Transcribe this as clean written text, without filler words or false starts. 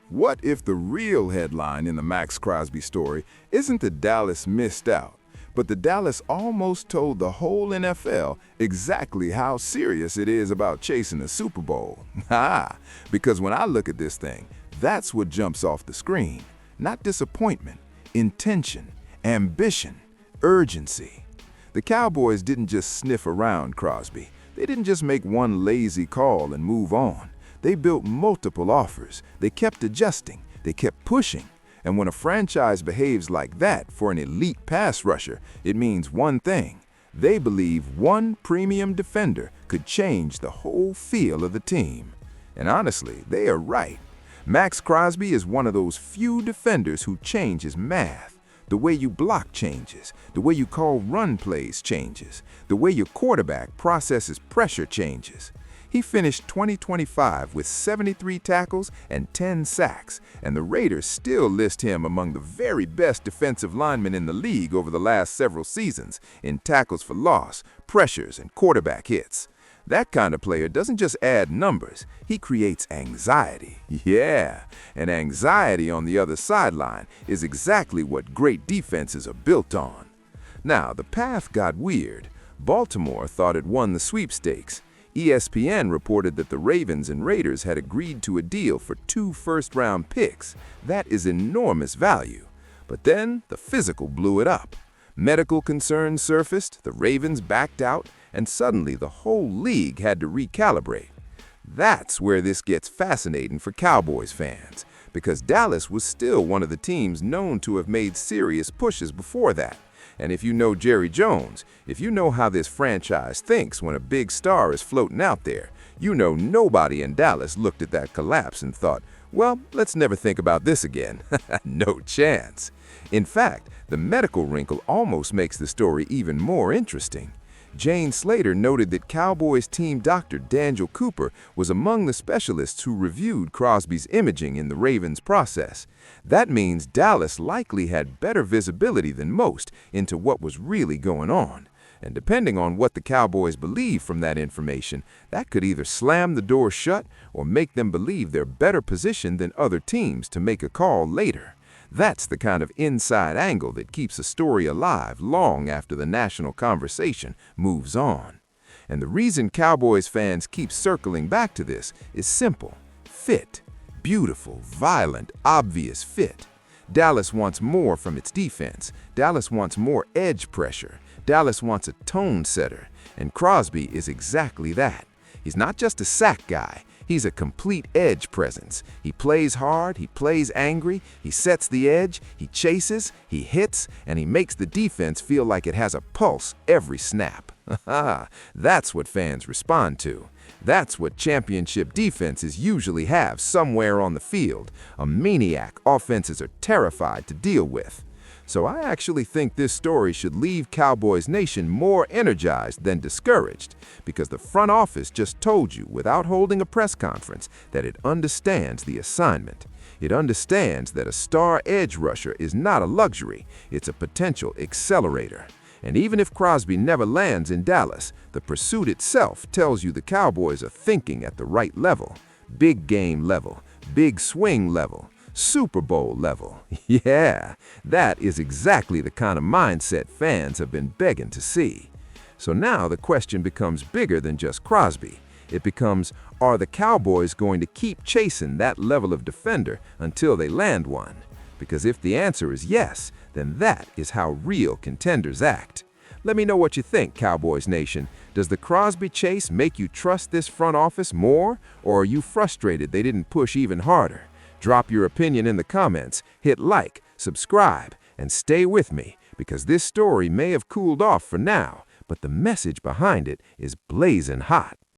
What if the real headline in the Maxx Crosby story isn't that Dallas missed out, but that Dallas almost told the whole NFL exactly how serious it is about chasing a Super Bowl? Because when I look at this thing, that's what jumps off the screen. Not disappointment, intention, ambition, urgency. The Cowboys didn't just sniff around Crosby. They didn't just make one lazy call and move on. They built multiple offers. They kept adjusting. They kept pushing. And when a franchise behaves like that for an elite pass rusher, it means one thing. They believe one premium defender could change the whole feel of the team. And honestly, they are right. Maxx Crosby is one of those few defenders who changes math. The way you block changes. The way you call run plays changes. The way your quarterback processes pressure changes. He finished 2025 with 73 tackles and 10 sacks, and the Raiders still list him among the very best defensive linemen in the league over the last several seasons in tackles for loss, pressures, and quarterback hits. That kind of player doesn't just add numbers, he creates anxiety. Yeah, and anxiety on the other sideline is exactly what great defenses are built on. Now, the path got weird. Baltimore thought it won the sweepstakes. ESPN reported that the Ravens and Raiders had agreed to a deal for 2 first-round picks. That is enormous value. But then the physical blew it up. Medical concerns surfaced, the Ravens backed out, and suddenly the whole league had to recalibrate. That's where this gets fascinating for Cowboys fans, because Dallas was still one of the teams known to have made serious pushes before that. And if you know Jerry Jones, if you know how this franchise thinks when a big star is floating out there, you know nobody in Dallas looked at that collapse and thought, well, let's never think about this again. No chance. In fact, the medical wrinkle almost makes the story even more interesting. Jane Slater noted that Cowboys team doctor Daniel Cooper was among the specialists who reviewed Crosby's imaging in the Ravens process. That means Dallas likely had better visibility than most into what was really going on. And depending on what the Cowboys believe from that information, that could either slam the door shut or make them believe they're better positioned than other teams to make a call later. That's the kind of inside angle that keeps a story alive long after the national conversation moves on. And the reason Cowboys fans keep circling back to this is simple. Fit. Beautiful, violent, obvious fit. Dallas wants more from its defense. Dallas wants more edge pressure. Dallas wants a tone setter. And Crosby is exactly that. He's not just a sack guy. He's a complete edge presence. He plays hard, he plays angry, he sets the edge, he chases, he hits, and he makes the defense feel like it has a pulse every snap. That's what fans respond to. That's what championship defenses usually have somewhere on the field, a maniac offenses are terrified to deal with. So I actually think this story should leave Cowboys Nation more energized than discouraged, because the front office just told you without holding a press conference that it understands the assignment. It understands that a star edge rusher is not a luxury, it's a potential accelerator. And even if Crosby never lands in Dallas, the pursuit itself tells you the Cowboys are thinking at the right level. Big game level, big swing level. Super Bowl level. Yeah, that is exactly the kind of mindset fans have been begging to see. So now the question becomes bigger than just Crosby. It becomes, are the Cowboys going to keep chasing that level of defender until they land one? Because if the answer is yes, then that is how real contenders act. Let me know what you think, Cowboys Nation. Does the Crosby chase make you trust this front office more, or are you frustrated they didn't push even harder? Drop your opinion in the comments, hit like, subscribe, and stay with me, because this story may have cooled off for now, but the message behind it is blazing hot.